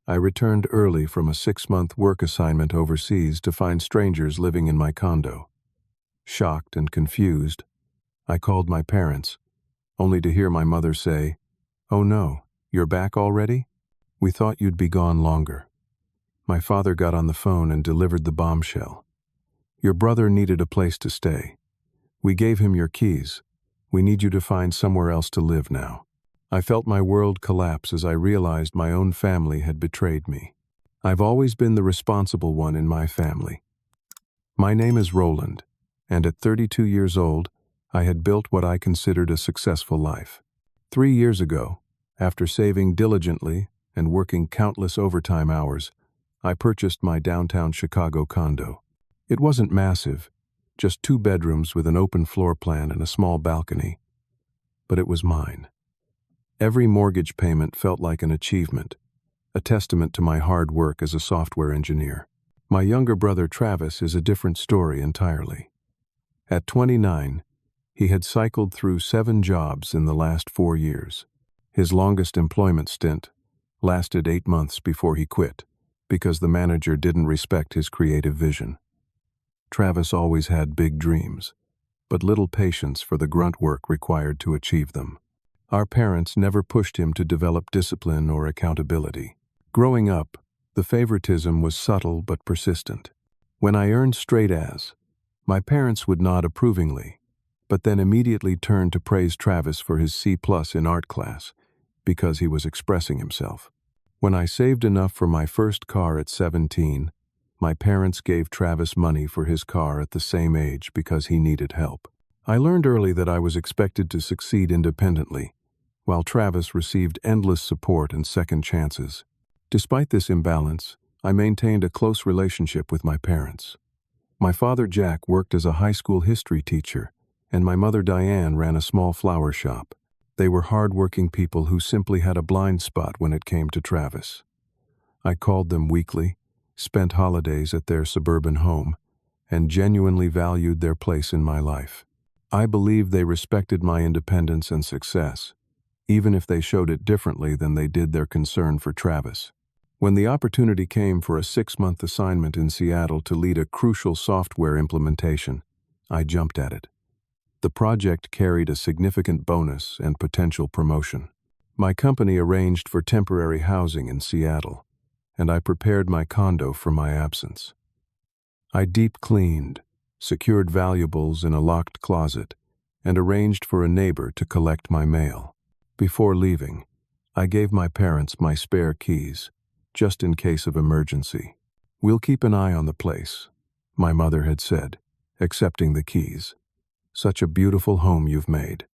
I returned early from a 6-month work assignment overseas to find strangers living in my condo. Shocked and confused, I called my parents, only to hear my mother say, "Oh no, you're back already? We thought you'd be gone longer." My father got on the phone and delivered the bombshell. "Your brother needed a place to stay. We gave him your keys. We need you to find somewhere else to live now." I felt my world collapse as I realized my own family had betrayed me. I've always been the responsible one in my family. My name is Roland, and at 32 years old, I had built what I considered a successful life. 3 years ago, after saving diligently and working countless overtime hours, I purchased my downtown Chicago condo. It wasn't massive, just 2 bedrooms with an open floor plan and a small balcony. But it was mine. Every mortgage payment felt like an achievement, a testament to my hard work as a software engineer. My younger brother Travis is a different story entirely. At 29, he had cycled through 7 jobs in the last 4 years. His longest employment stint lasted 8 months before he quit, because the manager didn't respect his creative vision. Travis always had big dreams, but little patience for the grunt work required to achieve them. Our parents never pushed him to develop discipline or accountability. Growing up, the favoritism was subtle but persistent. When I earned straight A's, my parents would nod approvingly, but then immediately turn to praise Travis for his C+ in art class, because he was expressing himself. When I saved enough for my first car at 17, my parents gave Travis money for his car at the same age because he needed help. I learned early that I was expected to succeed independently, while Travis received endless support and second chances. Despite this imbalance, I maintained a close relationship with my parents. My father Jack worked as a high school history teacher, and my mother Diane ran a small flower shop. They were hard-working people who simply had a blind spot when it came to Travis. I called them weekly, spent holidays at their suburban home, and genuinely valued their place in my life. I believed they respected my independence and success, even if they showed it differently than they did their concern for Travis. When the opportunity came for a 6-month assignment in Seattle to lead a crucial software implementation, I jumped at it. The project carried a significant bonus and potential promotion. My company arranged for temporary housing in Seattle, and I prepared my condo for my absence. I deep cleaned, secured valuables in a locked closet, and arranged for a neighbor to collect my mail. Before leaving, I gave my parents my spare keys, just in case of emergency. "We'll keep an eye on the place," my mother had said, accepting the keys. "Such a beautiful home you've made.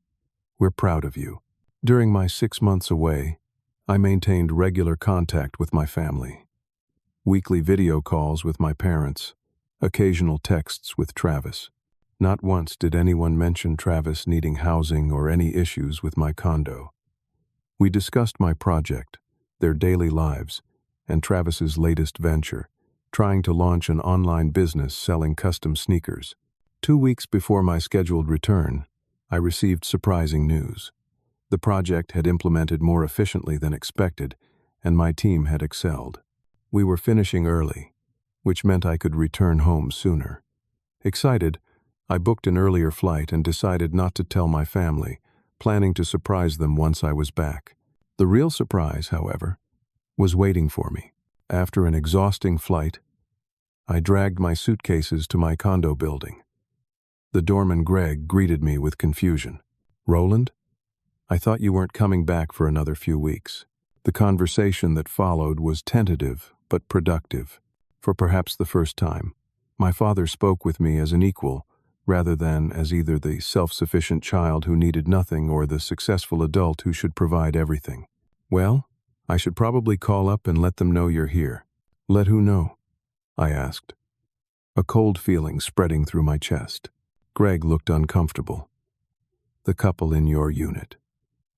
We're proud of you." During my 6 months away, I maintained regular contact with my family. Weekly video calls with my parents, occasional texts with Travis. Not once did anyone mention Travis needing housing or any issues with my condo. We discussed my project, their daily lives, and Travis's latest venture, trying to launch an online business selling custom sneakers. 2 weeks before my scheduled return, I received surprising news. The project had implemented more efficiently than expected, and my team had excelled. We were finishing early, which meant I could return home sooner. Excited, I booked an earlier flight and decided not to tell my family, planning to surprise them once I was back. The real surprise, however, was waiting for me. After an exhausting flight, I dragged my suitcases to my condo building. The doorman Greg greeted me with confusion. "Roland? I thought you weren't coming back for another few weeks." The conversation that followed was tentative but productive. For perhaps the first time, my father spoke with me as an equal, rather than as either the self-sufficient child who needed nothing or the successful adult who should provide everything. "Well, I should probably call up and let them know you're here." "Let who know?" I asked, a cold feeling spreading through my chest. Greg looked uncomfortable. "The couple in your unit.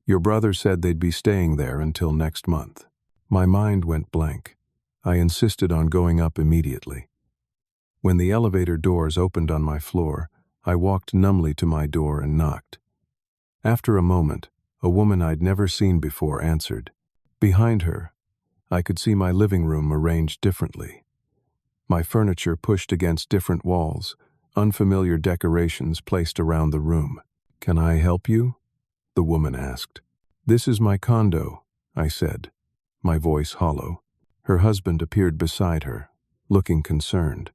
Your brother said they'd be staying there until next month." My mind went blank. I insisted on going up immediately. When the elevator doors opened on my floor, I walked numbly to my door and knocked. After a moment, a woman I'd never seen before answered. Behind her, I could see my living room arranged differently. My furniture pushed against different walls, unfamiliar decorations placed around the room. "Can I help you?" the woman asked. "This is my condo," I said, my voice hollow. Her husband appeared beside her, looking concerned.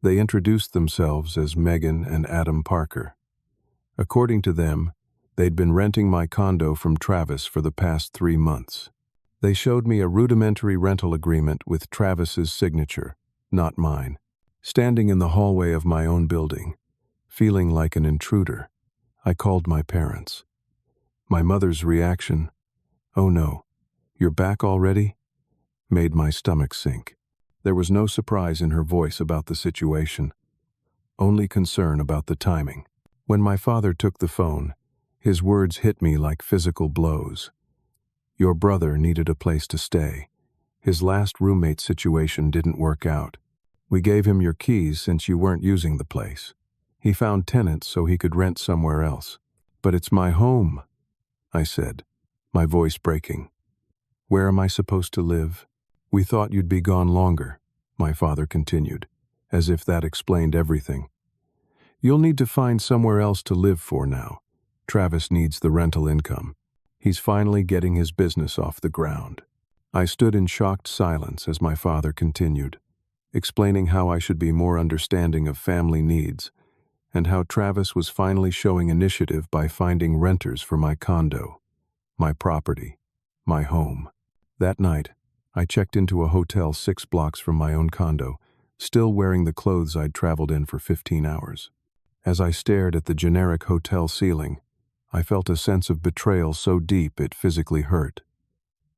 They introduced themselves as Megan and Adam Parker. According to them, they'd been renting my condo from Travis for the past 3 months. They showed me a rudimentary rental agreement with Travis's signature, not mine. Standing in the hallway of my own building, feeling like an intruder, I called my parents. My mother's reaction, "Oh no, you're back already?" made my stomach sink. There was no surprise in her voice about the situation, only concern about the timing. When my father took the phone, his words hit me like physical blows. "Your brother needed a place to stay. His last roommate situation didn't work out. We gave him your keys since you weren't using the place. He found tenants so he could rent somewhere else." "But it's my home," I said, my voice breaking. "Where am I supposed to live?" "We thought you'd be gone longer," my father continued, as if that explained everything. "You'll need to find somewhere else to live for now. Travis needs the rental income. He's finally getting his business off the ground." I stood in shocked silence as my father continued, explaining how I should be more understanding of family needs, and how Travis was finally showing initiative by finding renters for my condo, my property, my home. That night, I checked into a hotel 6 blocks from my own condo, still wearing the clothes I'd traveled in for 15 hours. As I stared at the generic hotel ceiling, I felt a sense of betrayal so deep it physically hurt.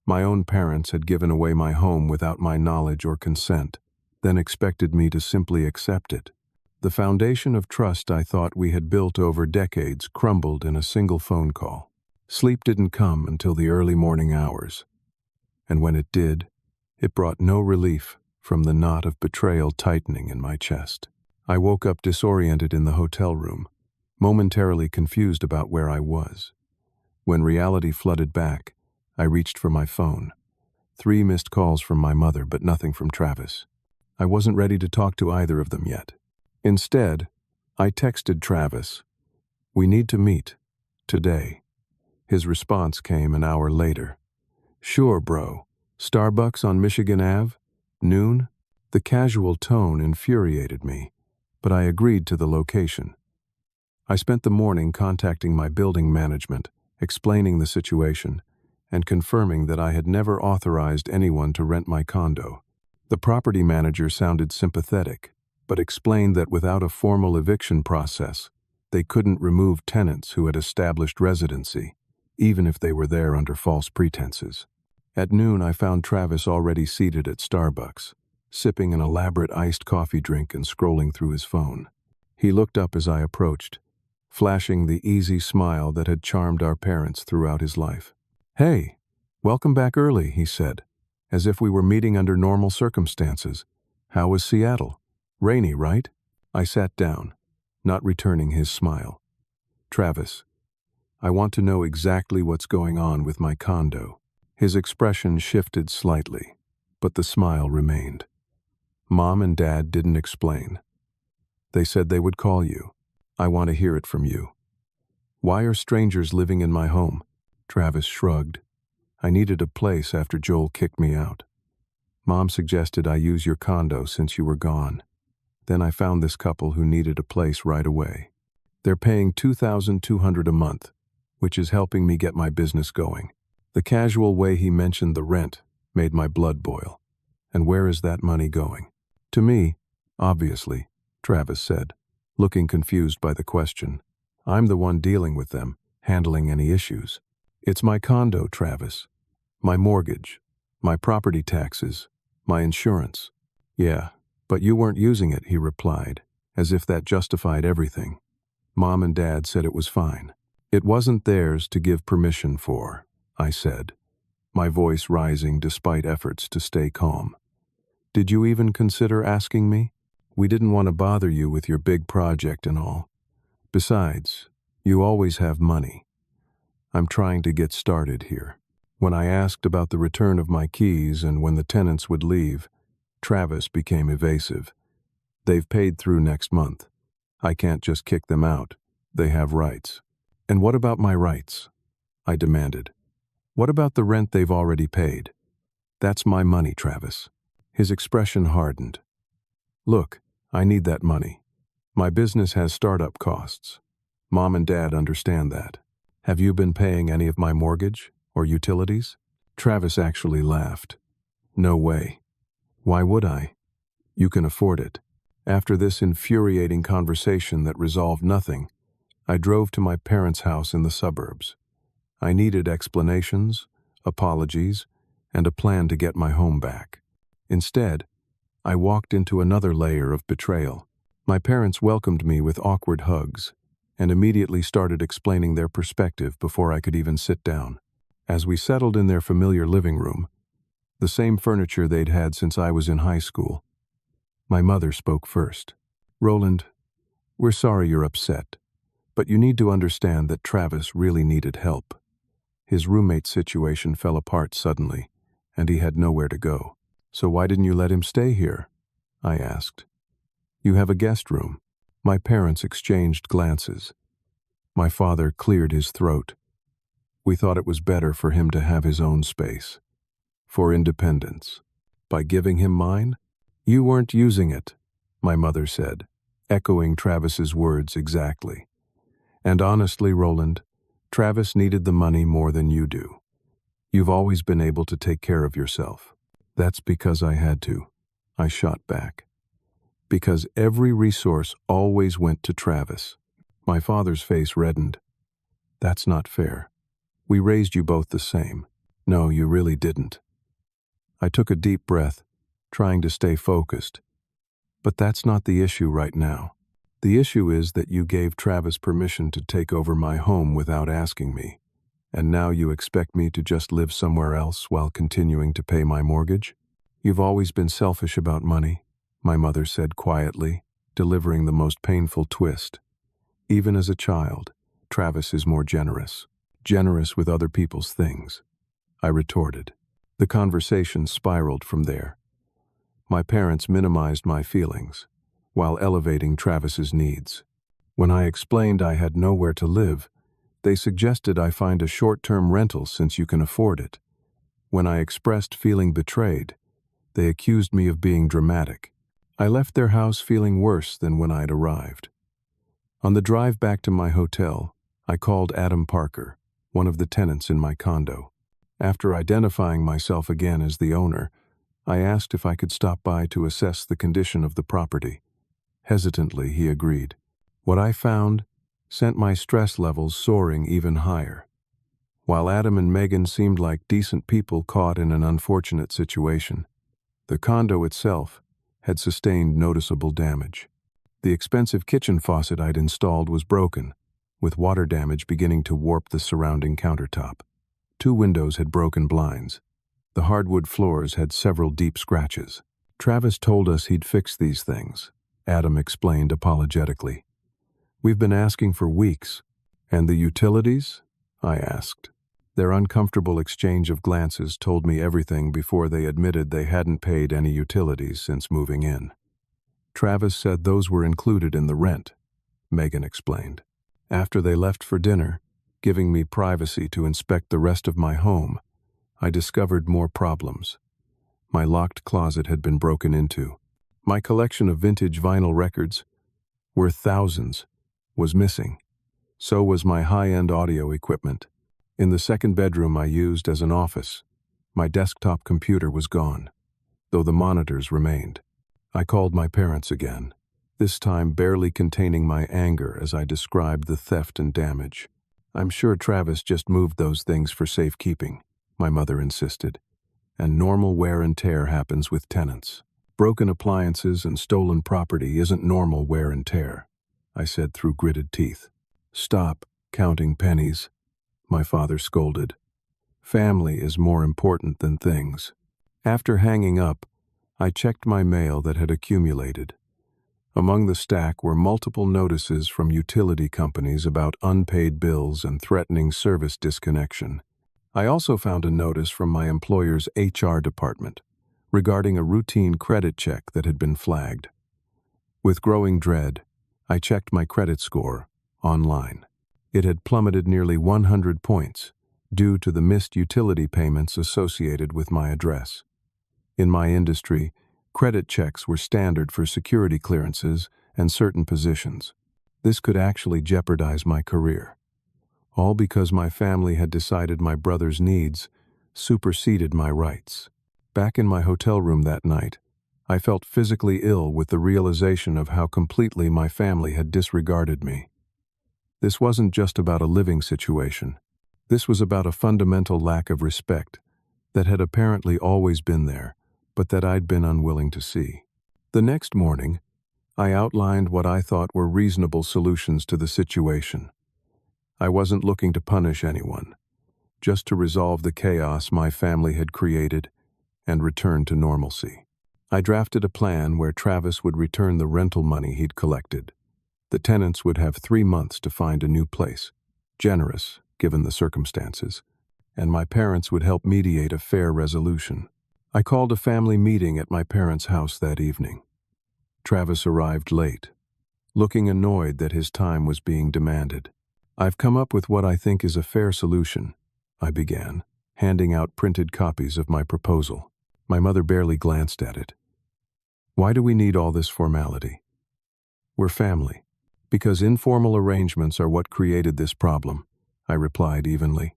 My own parents had given away my home without my knowledge or consent, then expected me to simply accept it. The foundation of trust I thought we had built over decades crumbled in a single phone call. Sleep didn't come until the early morning hours, and when it did, it brought no relief from the knot of betrayal tightening in my chest. I woke up disoriented in the hotel room, momentarily confused about where I was. When reality flooded back, I reached for my phone. 3 missed calls from my mother, but nothing from Travis. I wasn't ready to talk to either of them yet. Instead, I texted Travis, "We need to meet. Today." His response came an hour later. "Sure, bro. Starbucks on Michigan Ave? Noon?" The casual tone infuriated me, but I agreed to the location. I spent the morning contacting my building management, explaining the situation, and confirming that I had never authorized anyone to rent my condo. The property manager sounded sympathetic, but explained that without a formal eviction process, they couldn't remove tenants who had established residency, even if they were there under false pretenses. At noon, I found Travis already seated at Starbucks, sipping an elaborate iced coffee drink and scrolling through his phone. He looked up as I approached, flashing the easy smile that had charmed our parents throughout his life. "Hey, welcome back early," he said, as if we were meeting under normal circumstances. "How was Seattle? Rainy, right?" I sat down, not returning his smile. "Travis, I want to know exactly what's going on with my condo." His expression shifted slightly, but the smile remained. "Mom and Dad didn't explain. They said they would call you. I want to hear it from you. Why are strangers living in my home?" Travis shrugged. "I needed a place after Joel kicked me out. Mom suggested I use your condo since you were gone. Then I found this couple who needed a place right away. They're paying $2,200 a month, which is helping me get my business going." The casual way he mentioned the rent made my blood boil. "And where is that money going?" "To me, obviously," Travis said, looking confused by the question. "I'm the one dealing with them, handling any issues. It's my condo, Travis. My mortgage, my property taxes, my insurance." "Yeah, but you weren't using it," he replied, as if that justified everything. "Mom and Dad said it was fine." "It wasn't theirs to give permission for," I said, my voice rising despite efforts to stay calm. "Did you even consider asking me? We didn't want to bother you with your big project and all. Besides, you always have money. I'm trying to get started here." When I asked about the return of my keys and when the tenants would leave, Travis became evasive. They've paid through next month. I can't just kick them out. They have rights. And what about my rights? I demanded. What about the rent they've already paid? That's my money, Travis. His expression hardened. Look, I need that money. My business has startup costs. Mom and Dad understand that. Have you been paying any of my mortgage or utilities? Travis actually laughed. No way. Why would I? You can afford it. After this infuriating conversation that resolved nothing, I drove to my parents' house in the suburbs. I needed explanations, apologies, and a plan to get my home back. Instead, I walked into another layer of betrayal. My parents welcomed me with awkward hugs and immediately started explaining their perspective before I could even sit down. As we settled in their familiar living room, the same furniture they'd had since I was in high school, my mother spoke first. Roland, we're sorry you're upset, but you need to understand that Travis really needed help. His roommate's situation fell apart suddenly, and he had nowhere to go. So why didn't you let him stay here? I asked. You have a guest room. My parents exchanged glances. My father cleared his throat. We thought it was better for him to have his own space. For independence. By giving him mine? You weren't using it, my mother said, echoing Travis's words exactly. And honestly, Roland, Travis needed the money more than you do. You've always been able to take care of yourself. That's because I had to. I shot back. Because every resource always went to Travis. My father's face reddened. That's not fair. We raised you both the same. No, you really didn't. I took a deep breath, trying to stay focused. But that's not the issue right now. The issue is that you gave Travis permission to take over my home without asking me, and now you expect me to just live somewhere else while continuing to pay my mortgage? You've always been selfish about money, my mother said quietly, delivering the most painful twist. Even as a child, Travis is more generous with other people's things. I retorted. The conversation spiraled from there. My parents minimized my feelings, while elevating Travis's needs. When I explained I had nowhere to live, they suggested I find a short-term rental since you can afford it. When I expressed feeling betrayed, they accused me of being dramatic. I left their house feeling worse than when I'd arrived. On the drive back to my hotel, I called Adam Parker, one of the tenants in my condo. After identifying myself again as the owner, I asked if I could stop by to assess the condition of the property. Hesitantly, he agreed. What I found sent my stress levels soaring even higher. While Adam and Megan seemed like decent people caught in an unfortunate situation, the condo itself had sustained noticeable damage. The expensive kitchen faucet I'd installed was broken, with water damage beginning to warp the surrounding countertop. 2 windows had broken blinds. The hardwood floors had several deep scratches. Travis told us he'd fix these things, Adam explained apologetically. We've been asking for weeks. And the utilities? I asked. Their uncomfortable exchange of glances told me everything before they admitted they hadn't paid any utilities since moving in. Travis said those were included in the rent, Megan explained. After they left for dinner, giving me privacy to inspect the rest of my home, I discovered more problems. My locked closet had been broken into. My collection of vintage vinyl records, worth thousands, was missing. So was my high-end audio equipment. In the second bedroom I used as an office, my desktop computer was gone, though the monitors remained. I called my parents again, this time barely containing my anger as I described the theft and damage. I'm sure Travis just moved those things for safekeeping, my mother insisted, and normal wear and tear happens with tenants. Broken appliances and stolen property isn't normal wear and tear, I said through gritted teeth. Stop counting pennies, my father scolded. Family is more important than things. After hanging up, I checked my mail that had accumulated. Among the stack were multiple notices from utility companies about unpaid bills and threatening service disconnection. I also found a notice from my employer's HR department regarding a routine credit check that had been flagged. With growing dread, I checked my credit score online. It had plummeted nearly 100 points due to the missed utility payments associated with my address. In my industry, credit checks were standard for security clearances and certain positions. This could actually jeopardize my career. All because my family had decided my brother's needs superseded my rights. Back in my hotel room that night, I felt physically ill with the realization of how completely my family had disregarded me. This wasn't just about a living situation. This was about a fundamental lack of respect that had apparently always been there, but that I'd been unwilling to see. The next morning, I outlined what I thought were reasonable solutions to the situation. I wasn't looking to punish anyone, just to resolve the chaos my family had created and return to normalcy. I drafted a plan where Travis would return the rental money he'd collected. The tenants would have 3 months to find a new place, generous given the circumstances, and my parents would help mediate a fair resolution. I called a family meeting at my parents' house that evening. Travis arrived late, looking annoyed that his time was being demanded. "I've come up with what I think is a fair solution," I began, handing out printed copies of my proposal. My mother barely glanced at it. "Why do we need all this formality?" "We're family." "Because informal arrangements are what created this problem," I replied evenly.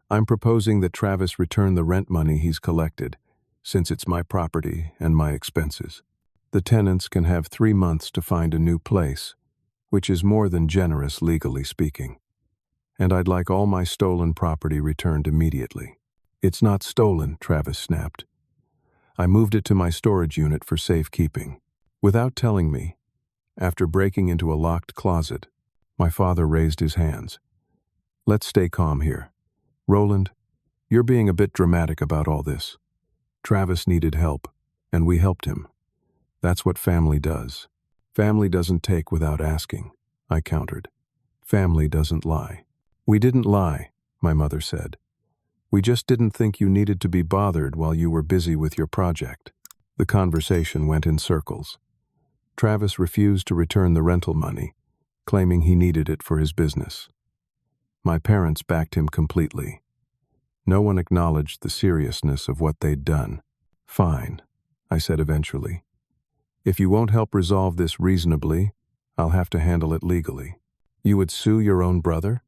"I'm proposing that Travis return the rent money he's collected, since it's my property and my expenses. The tenants can have 3 months to find a new place, which is more than generous legally speaking. And I'd like all my stolen property returned immediately." "It's not stolen," Travis snapped. "I moved it to my storage unit for safekeeping." Without telling me, after breaking into a locked closet, my father raised his hands. "Let's stay calm here. Roland, you're being a bit dramatic about all this. Travis needed help, and we helped him. That's what family does." "Family doesn't take without asking," I countered. "Family doesn't lie." "We didn't lie," my mother said. "We just didn't think you needed to be bothered while you were busy with your project." The conversation went in circles. Travis refused to return the rental money, claiming he needed it for his business. My parents backed him completely. No one acknowledged the seriousness of what they'd done. "Fine," I said eventually. "If you won't help resolve this reasonably, I'll have to handle it legally." "You would sue your own brother?"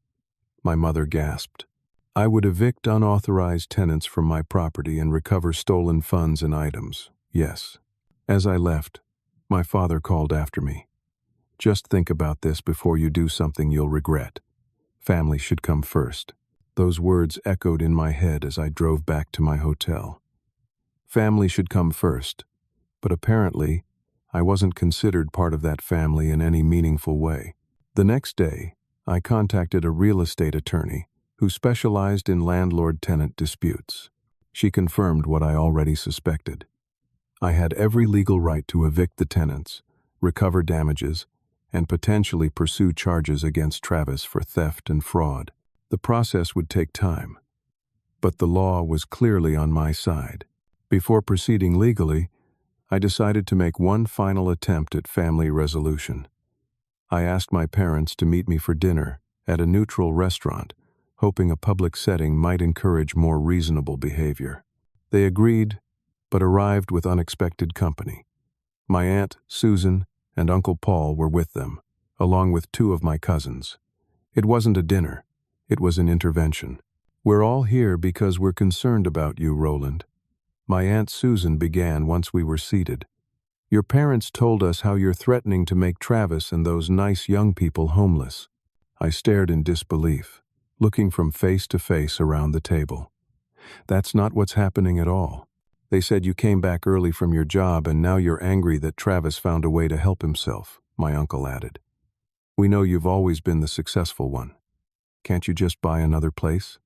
My mother gasped. "I would evict unauthorized tenants from my property and recover stolen funds and items, yes." As I left, my father called after me. "Just think about this before you do something you'll regret. Family should come first." Those words echoed in my head as I drove back to my hotel. Family should come first, but apparently, I wasn't considered part of that family in any meaningful way. The next day, I contacted a real estate attorney who specialized in landlord-tenant disputes. She confirmed what I already suspected. I had every legal right to evict the tenants, recover damages, and potentially pursue charges against Travis for theft and fraud. The process would take time, but the law was clearly on my side. Before proceeding legally, I decided to make one final attempt at family resolution. I asked my parents to meet me for dinner at a neutral restaurant, hoping a public setting might encourage more reasonable behavior. They agreed, but arrived with unexpected company. My Aunt Susan and Uncle Paul were with them, along with 2 of my cousins. It wasn't a dinner, it was an intervention. "We're all here because we're concerned about you, Roland," my Aunt Susan began once we were seated. "Your parents told us how you're threatening to make Travis and those nice young people homeless." I stared in disbelief, looking from face to face around the table. "That's not what's happening at all. They said you came back early from your job and now you're angry that Travis found a way to help himself," my uncle added. "We know you've always been the successful one. Can't you just buy another place?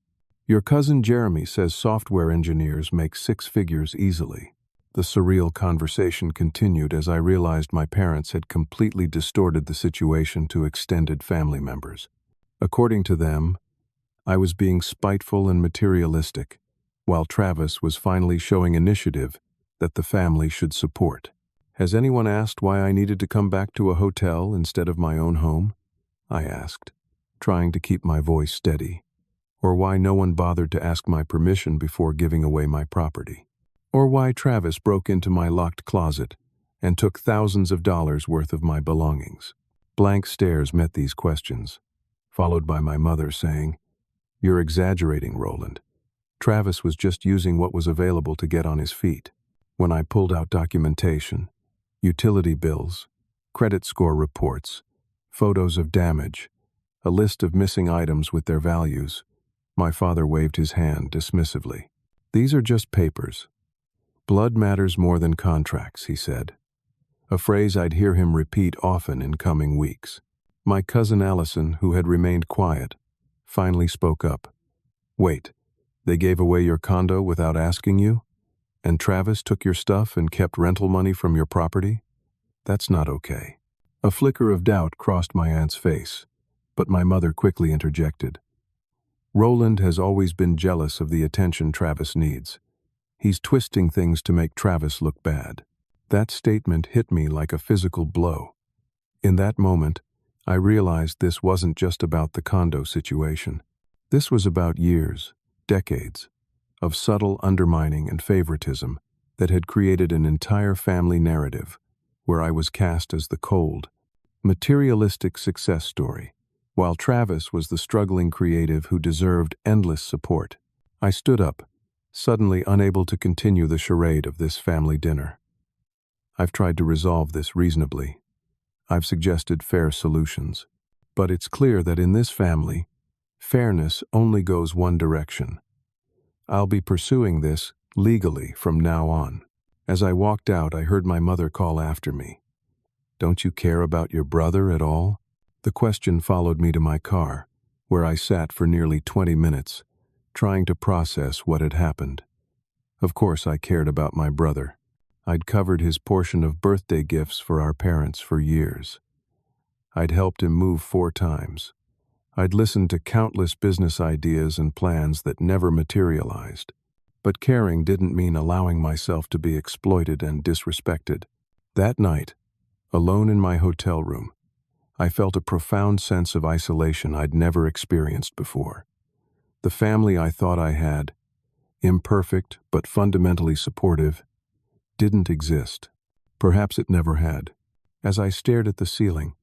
Your cousin Jeremy says software engineers make 6 figures easily." The surreal conversation continued as I realized my parents had completely distorted the situation to extended family members. According to them, I was being spiteful and materialistic, while Travis was finally showing initiative that the family should support. Has anyone asked why I needed to come back to a hotel instead of my own home? I asked, trying to keep my voice steady. Or why no one bothered to ask my permission before giving away my property. Or why Travis broke into my locked closet and took thousands of dollars worth of my belongings. Blank stares met these questions, followed by my mother saying, "You're exaggerating, Roland. Travis was just using what was available to get on his feet." When I pulled out documentation, utility bills, credit score reports, photos of damage, a list of missing items with their values, my father waved his hand dismissively. "These are just papers. Blood matters more than contracts," he said, a phrase I'd hear him repeat often in coming weeks. My cousin Allison, who had remained quiet, finally spoke up. "Wait, they gave away your condo without asking you? And Travis took your stuff and kept rental money from your property? That's not okay." A flicker of doubt crossed my aunt's face, but my mother quickly interjected. "Roland has always been jealous of the attention Travis needs. He's twisting things to make Travis look bad." That statement hit me like a physical blow. In that moment, I realized this wasn't just about the condo situation. This was about years, decades, of subtle undermining and favoritism that had created an entire family narrative where I was cast as the cold, materialistic success story, while Travis was the struggling creative who deserved endless support. I stood up, suddenly unable to continue the charade of this family dinner. I've tried to resolve this reasonably. I've suggested fair solutions. But it's clear that in this family, fairness only goes one direction. I'll be pursuing this legally from now on. As I walked out, I heard my mother call after me. "Don't you care about your brother at all?" The question followed me to my car, where I sat for nearly 20 minutes, trying to process what had happened. Of course I cared about my brother. I'd covered his portion of birthday gifts for our parents for years. I'd helped him move 4 times. I'd listened to countless business ideas and plans that never materialized. But caring didn't mean allowing myself to be exploited and disrespected. That night, alone in my hotel room, I felt a profound sense of isolation I'd never experienced before. The family I thought I had, imperfect but fundamentally supportive, didn't exist. Perhaps it never had. As I stared at the ceiling,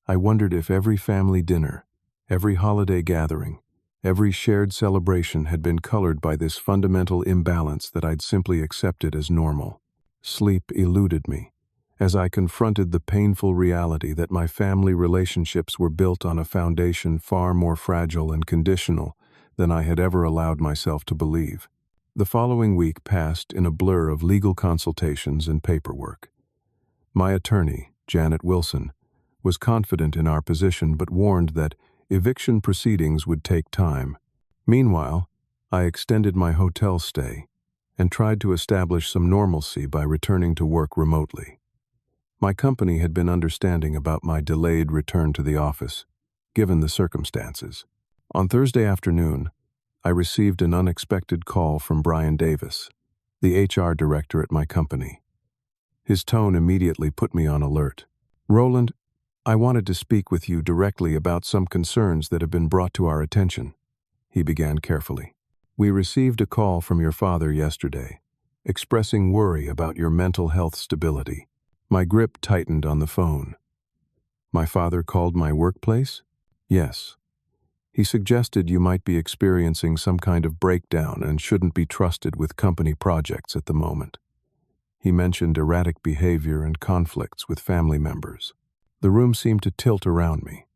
I wondered if every family dinner, every holiday gathering, every shared celebration had been colored by this fundamental imbalance that I'd simply accepted as normal. Sleep eluded me, as I confronted the painful reality that my family relationships were built on a foundation far more fragile and conditional than I had ever allowed myself to believe. The following week passed in a blur of legal consultations and paperwork. My attorney, Janet Wilson, was confident in our position but warned that eviction proceedings would take time. Meanwhile, I extended my hotel stay and tried to establish some normalcy by returning to work remotely. My company had been understanding about my delayed return to the office, given the circumstances. On Thursday afternoon, I received an unexpected call from Brian Davis, the HR director at my company. His tone immediately put me on alert. "Roland, I wanted to speak with you directly about some concerns that have been brought to our attention," he began carefully. "We received a call from your father yesterday, expressing worry about your mental health stability." My grip tightened on the phone. "My father called my workplace?" "Yes. He suggested you might be experiencing some kind of breakdown and shouldn't be trusted with company projects at the moment. He mentioned erratic behavior and conflicts with family members." The room seemed to tilt around me.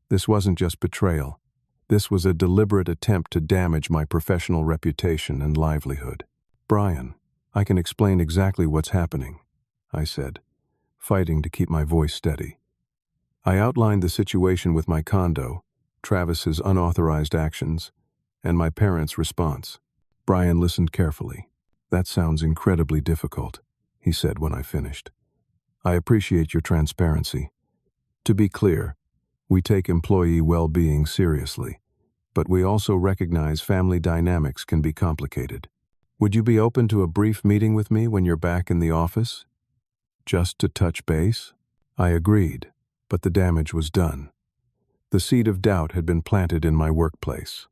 This wasn't just betrayal. This was a deliberate attempt to damage my professional reputation and livelihood. "Brian, I can explain exactly what's happening," I said, fighting to keep my voice steady. I outlined the situation with my condo, Travis's unauthorized actions, and my parents' response. Brian listened carefully. "That sounds incredibly difficult," he said when I finished. "I appreciate your transparency. To be clear, we take employee well-being seriously, but we also recognize family dynamics can be complicated. Would you be open to a brief meeting with me when you're back in the office? Just to touch base? I agreed, but the damage was done. The seed of doubt had been planted in my workplace.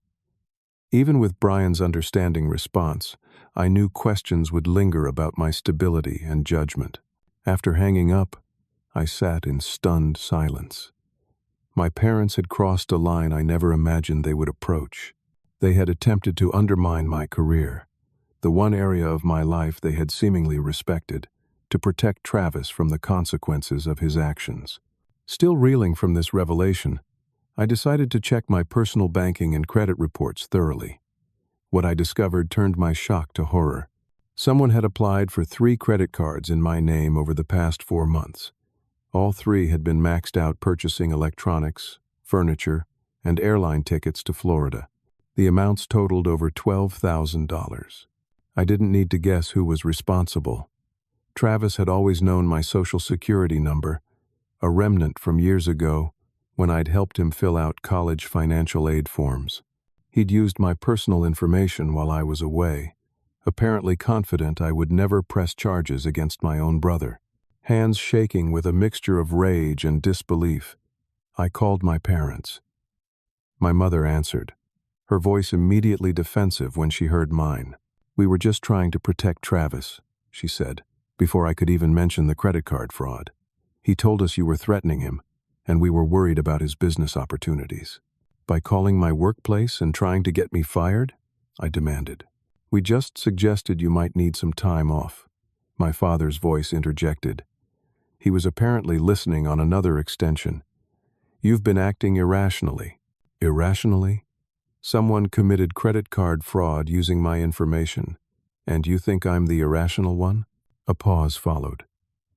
Even with Brian's understanding response, I knew questions would linger about my stability and judgment. After hanging up, I sat in stunned silence. My parents had crossed a line I never imagined they would approach. They had attempted to undermine my career, the one area of my life they had seemingly respected, to protect Travis from the consequences of his actions. Still reeling from this revelation, I decided to check my personal banking and credit reports thoroughly. What I discovered turned my shock to horror. Someone had applied for 3 credit cards in my name over the past 4 months. All 3 had been maxed out purchasing electronics, furniture, and airline tickets to Florida. The amounts totaled over $12,000. I didn't need to guess who was responsible. Travis had always known my social security number, a remnant from years ago when I'd helped him fill out college financial aid forms. He'd used my personal information while I was away, apparently confident I would never press charges against my own brother. Hands shaking with a mixture of rage and disbelief, I called my parents. My mother answered, her voice immediately defensive when she heard mine. "We were just trying to protect Travis," she said, before I could even mention the credit card fraud. "He told us you were threatening him, and we were worried about his business opportunities." "By calling my workplace and trying to get me fired?" I demanded. "We just suggested you might need some time off," my father's voice interjected. He was apparently listening on another extension. "You've been acting irrationally." "Irrationally? Someone committed credit card fraud using my information, and you think I'm the irrational one?" A pause followed.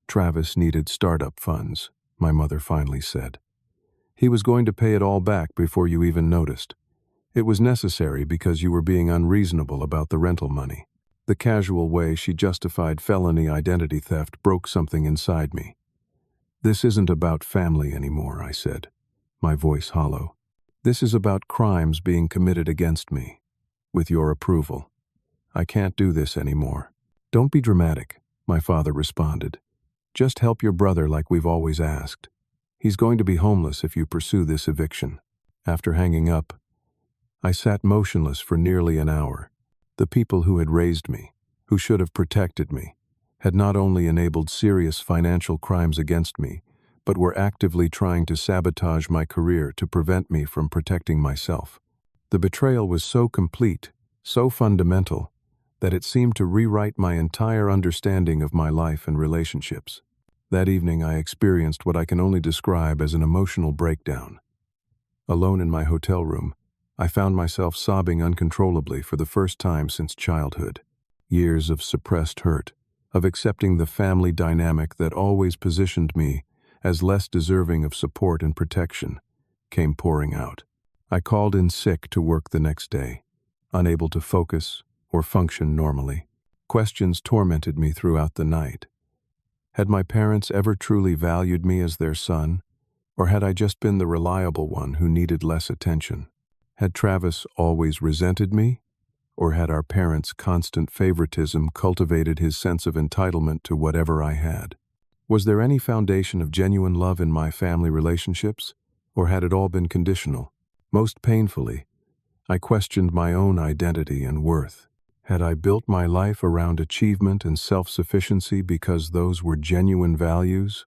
"Travis needed startup funds," my mother finally said. "He was going to pay it all back before you even noticed. It was necessary because you were being unreasonable about the rental money." The casual way she justified felony identity theft broke something inside me. "This isn't about family anymore," I said, my voice hollow. "This is about crimes being committed against me. With your approval. I can't do this anymore." "Don't be dramatic," my father responded. "Just help your brother like we've always asked. He's going to be homeless if you pursue this eviction." After hanging up, I sat motionless for nearly an hour. The people who had raised me, who should have protected me, had not only enabled serious financial crimes against me, but were actively trying to sabotage my career to prevent me from protecting myself. The betrayal was so complete, so fundamental, that it seemed to rewrite my entire understanding of my life and relationships. That evening I experienced what I can only describe as an emotional breakdown. Alone in my hotel room, I found myself sobbing uncontrollably for the first time since childhood. Years of suppressed hurt, of accepting the family dynamic that always positioned me as less deserving of support and protection, came pouring out. I called in sick to work the next day, unable to focus or function normally. Questions tormented me throughout the night. Had my parents ever truly valued me as their son, or had I just been the reliable one who needed less attention? Had Travis always resented me, or had our parents' constant favoritism cultivated his sense of entitlement to whatever I had? Was there any foundation of genuine love in my family relationships, or had it all been conditional? Most painfully, I questioned my own identity and worth. Had I built my life around achievement and self-sufficiency because those were genuine values,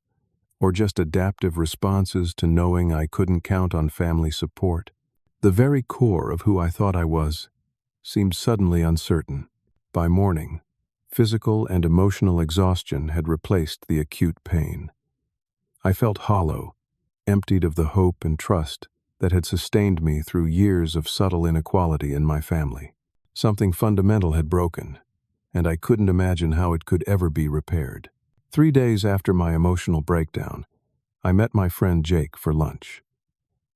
or just adaptive responses to knowing I couldn't count on family support? The very core of who I thought I was seemed suddenly uncertain. By morning, physical and emotional exhaustion had replaced the acute pain. I felt hollow, emptied of the hope and trust that had sustained me through years of subtle inequality in my family. Something fundamental had broken, and I couldn't imagine how it could ever be repaired. 3 days after my emotional breakdown, I met my friend Jake for lunch.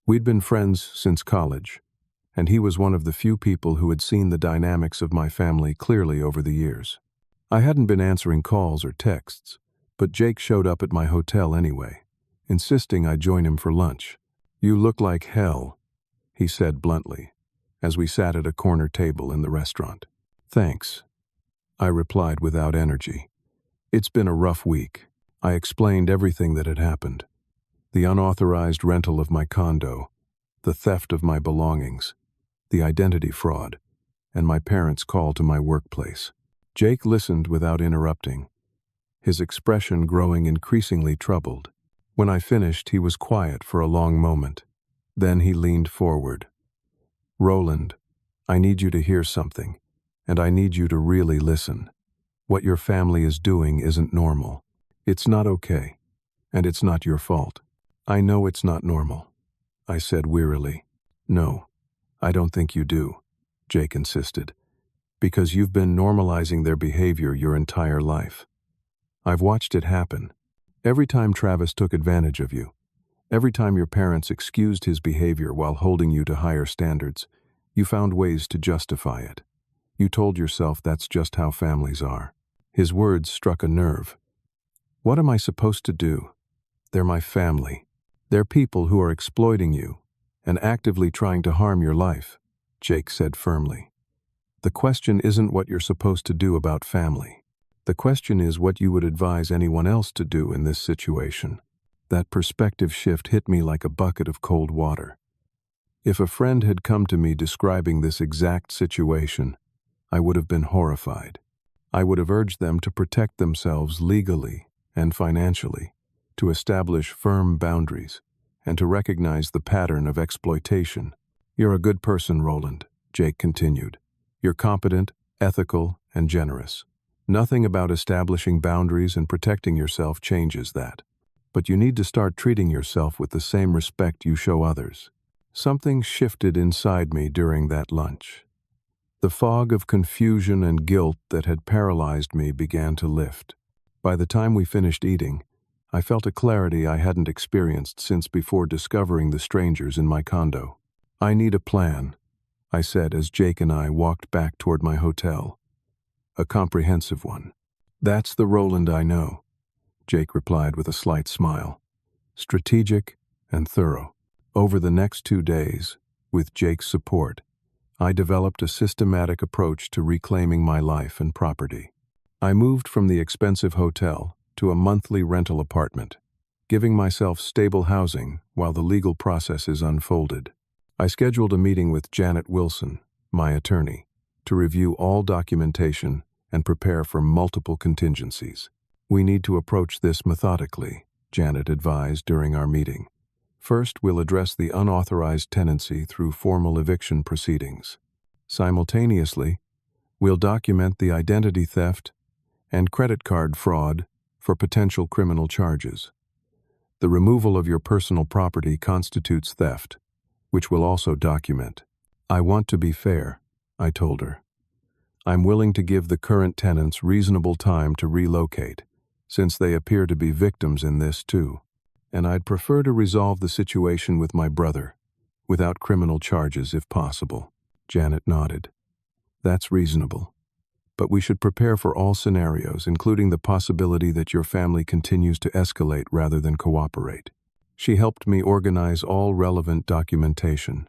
We'd been friends since college, and he was one of the few people who had seen the dynamics of my family clearly over the years. I hadn't been answering calls or texts, but Jake showed up at my hotel anyway, insisting I join him for lunch. "You look like hell," he said bluntly. as we sat at a corner table in the restaurant. "Thanks," I replied without energy. "It's been a rough week." I explained everything that had happened. The unauthorized rental of my condo, the theft of my belongings, the identity fraud, and my parents' call to my workplace. Jake listened without interrupting, his expression growing increasingly troubled. When I finished, he was quiet for a long moment. Then he leaned forward. "Roland, I need you to hear something, and I need you to really listen. What your family is doing isn't normal. It's not okay, and it's not your fault." "I know it's not normal," I said wearily. "No, I don't think you do," Jake insisted, "because you've been normalizing their behavior your entire life. I've watched it happen. Every time Travis took advantage of you, every time your parents excused his behavior while holding you to higher standards, you found ways to justify it. You told yourself that's just how families are." His words struck a nerve. "What am I supposed to do? They're my family. They're people who are exploiting you and actively trying to harm your life," Jake said firmly. "The question isn't what you're supposed to do about family. The question is what you would advise anyone else to do in this situation." That perspective shift hit me like a bucket of cold water. If a friend had come to me describing this exact situation, I would have been horrified. I would have urged them to protect themselves legally and financially, to establish firm boundaries, and to recognize the pattern of exploitation. "You're a good person, Roland," Jake continued. "You're competent, ethical, and generous. Nothing about establishing boundaries and protecting yourself changes that. But you need to start treating yourself with the same respect you show others." Something shifted inside me during that lunch. The fog of confusion and guilt that had paralyzed me began to lift. By the time we finished eating, I felt a clarity I hadn't experienced since before discovering the strangers in my condo. "I need a plan," I said as Jake and I walked back toward my hotel. "A comprehensive one." "That's the Roland I know," Jake replied with a slight smile. "Strategic and thorough." Over the next 2 days, with Jake's support, I developed a systematic approach to reclaiming my life and property. I moved from the expensive hotel to a monthly rental apartment, giving myself stable housing while the legal processes unfolded. I scheduled a meeting with Janet Wilson, my attorney, to review all documentation and prepare for multiple contingencies. "We need to approach this methodically," Janet advised during our meeting. "First, we'll address the unauthorized tenancy through formal eviction proceedings. Simultaneously, we'll document the identity theft and credit card fraud for potential criminal charges. The removal of your personal property constitutes theft, which we'll also document." "I want to be fair," I told her. "I'm willing to give the current tenants reasonable time to relocate, since they appear to be victims in this too. And I'd prefer to resolve the situation with my brother, without criminal charges if possible." Janet nodded. "That's reasonable. But we should prepare for all scenarios, including the possibility that your family continues to escalate rather than cooperate." She helped me organize all relevant documentation: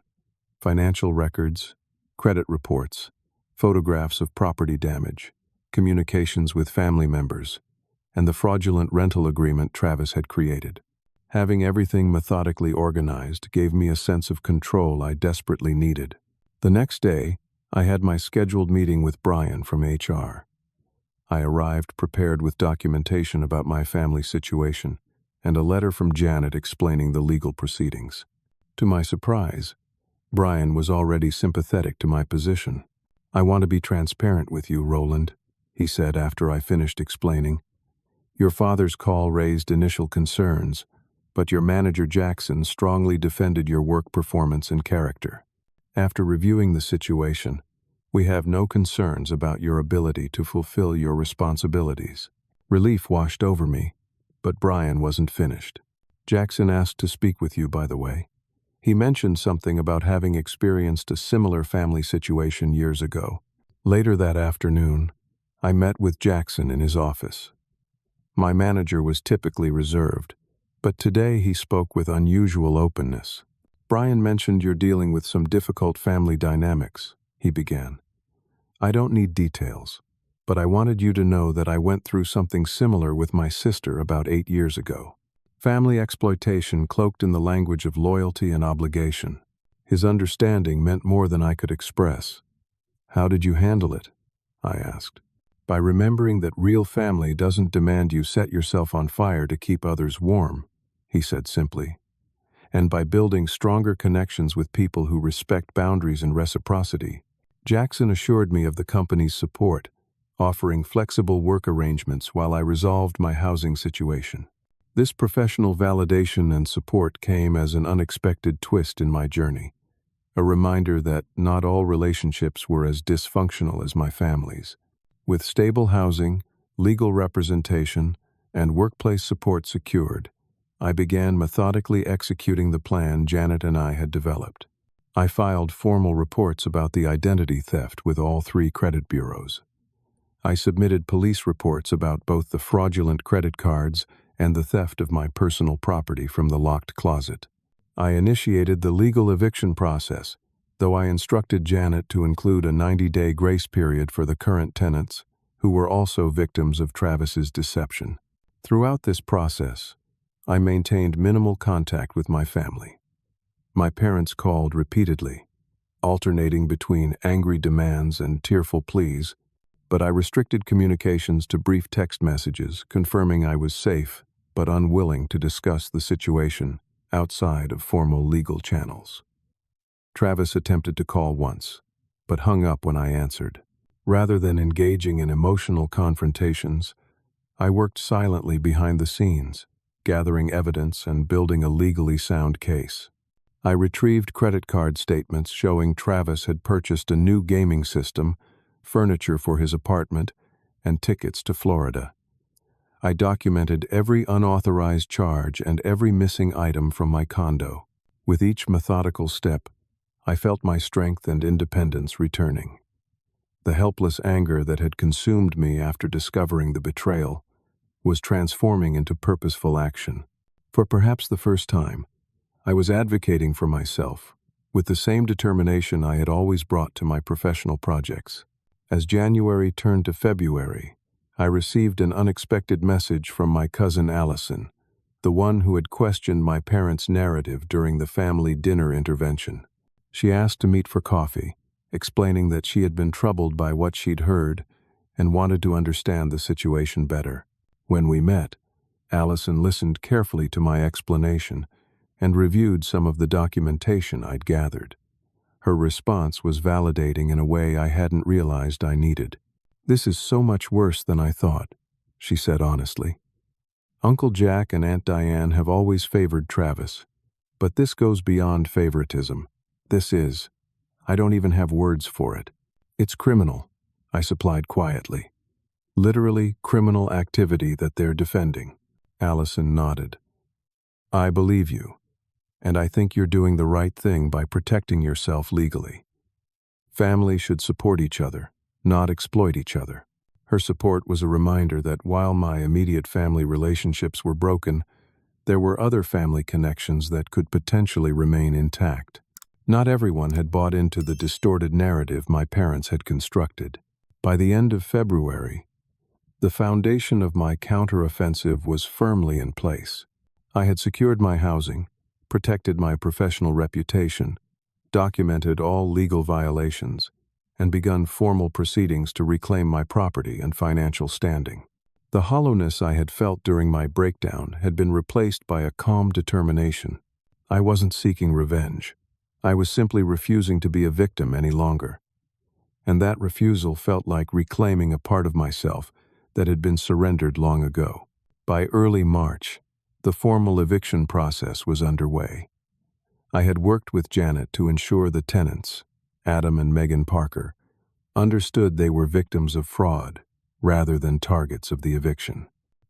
financial records, credit reports, photographs of property damage, communications with family members, and the fraudulent rental agreement Travis had created. Having everything methodically organized gave me a sense of control I desperately needed. The next day, I had my scheduled meeting with Brian from HR. I arrived prepared with documentation about my family situation and a letter from Janet explaining the legal proceedings. To my surprise, Brian was already sympathetic to my position. "I want to be transparent with you, Roland," he said after I finished explaining. "Your father's call raised initial concerns, but your manager Jackson strongly defended your work performance and character. After reviewing the situation, we have no concerns about your ability to fulfill your responsibilities." Relief washed over me, but Brian wasn't finished. "Jackson asked to speak with you, by the way. He mentioned something about having experienced a similar family situation years ago." Later that afternoon, I met with Jackson in his office. My manager was typically reserved, but today he spoke with unusual openness. Brian mentioned you're dealing with some difficult family dynamics, he began. I don't need details, but I wanted you to know that I went through something similar with my sister about 8 years ago. Family exploitation cloaked in the language of loyalty and obligation. His understanding meant more than I could express. How did you handle it? I asked. By remembering that real family doesn't demand you set yourself on fire to keep others warm, he said simply. And by building stronger connections with people who respect boundaries and reciprocity. Jackson assured me of the company's support, offering flexible work arrangements while I resolved my housing situation. This professional validation and support came as an unexpected twist in my journey, a reminder that not all relationships were as dysfunctional as my family's. With stable housing, legal representation, and workplace support secured, I began methodically executing the plan Janet and I had developed. I filed formal reports about the identity theft with all 3 credit bureaus. I submitted police reports about both the fraudulent credit cards and the theft of my personal property from the locked closet. I initiated the legal eviction process, though I instructed Janet to include a 90-day grace period for the current tenants, who were also victims of Travis's deception. Throughout this process, I maintained minimal contact with my family. My parents called repeatedly, alternating between angry demands and tearful pleas, but I restricted communications to brief text messages confirming I was safe but unwilling to discuss the situation outside of formal legal channels. Travis attempted to call once, but hung up when I answered. Rather than engaging in emotional confrontations, I worked silently behind the scenes, gathering evidence and building a legally sound case. I retrieved credit card statements showing Travis had purchased a new gaming system, furniture for his apartment, and tickets to Florida. I documented every unauthorized charge and every missing item from my condo. With each methodical step, I felt my strength and independence returning. The helpless anger that had consumed me after discovering the betrayal was transforming into purposeful action. For perhaps the first time, I was advocating for myself, with the same determination I had always brought to my professional projects. As January turned to February, I received an unexpected message from my cousin Allison, the one who had questioned my parents' narrative during the family dinner intervention. She asked to meet for coffee, explaining that she had been troubled by what she'd heard and wanted to understand the situation better. When we met, Allison listened carefully to my explanation and reviewed some of the documentation I'd gathered. Her response was validating in a way I hadn't realized I needed. "This is so much worse than I thought," she said honestly. "Uncle Jack and Aunt Diane have always favored Travis, but this goes beyond favoritism. I don't even have words for it. It's criminal," I supplied quietly. "Literally criminal activity that they're defending." Allison nodded. "I believe you, and I think you're doing the right thing by protecting yourself legally. Families should support each other, not exploit each other." Her support was a reminder that while my immediate family relationships were broken, there were other family connections that could potentially remain intact. Not everyone had bought into the distorted narrative my parents had constructed. By the end of February, the foundation of my counteroffensive was firmly in place. I had secured my housing, protected my professional reputation, documented all legal violations, and begun formal proceedings to reclaim my property and financial standing. The hollowness I had felt during my breakdown had been replaced by a calm determination. I wasn't seeking revenge. I was simply refusing to be a victim any longer. And that refusal felt like reclaiming a part of myself that had been surrendered long ago. By early March, the formal eviction process was underway. I had worked with Janet to ensure the tenants, Adam and Megan Parker, understood they were victims of fraud rather than targets of the eviction.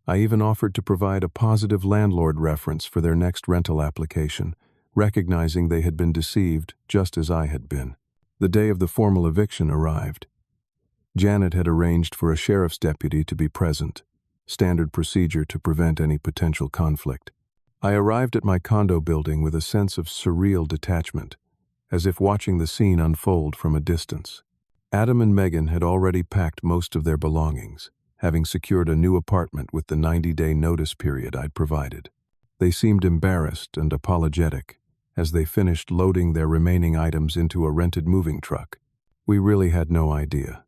I even offered to provide a positive landlord reference for their next rental application, recognizing they had been deceived just as I had been. The day of the formal eviction arrived. Janet had arranged for a sheriff's deputy to be present, standard procedure to prevent any potential conflict. I arrived at my condo building with a sense of surreal detachment, as if watching the scene unfold from a distance. Adam and Megan had already packed most of their belongings, having secured a new apartment with the 90-day notice period I'd provided. They seemed embarrassed and apologetic as they finished loading their remaining items into a rented moving truck. We really had no idea,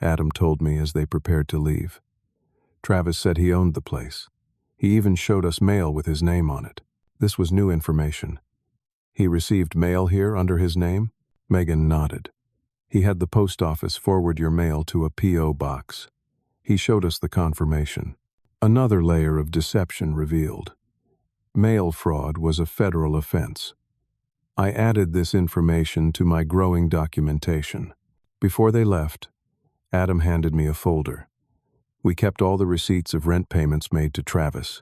Adam told me as they prepared to leave. Travis said he owned the place. He even showed us mail with his name on it. This was new information. He received mail here under his name? Megan nodded. He had the post office forward your mail to a P.O. box. He showed us the confirmation. Another layer of deception revealed. Mail fraud was a federal offense. I added this information to my growing documentation. Before they left, Adam handed me a folder. We kept all the receipts of rent payments made to Travis.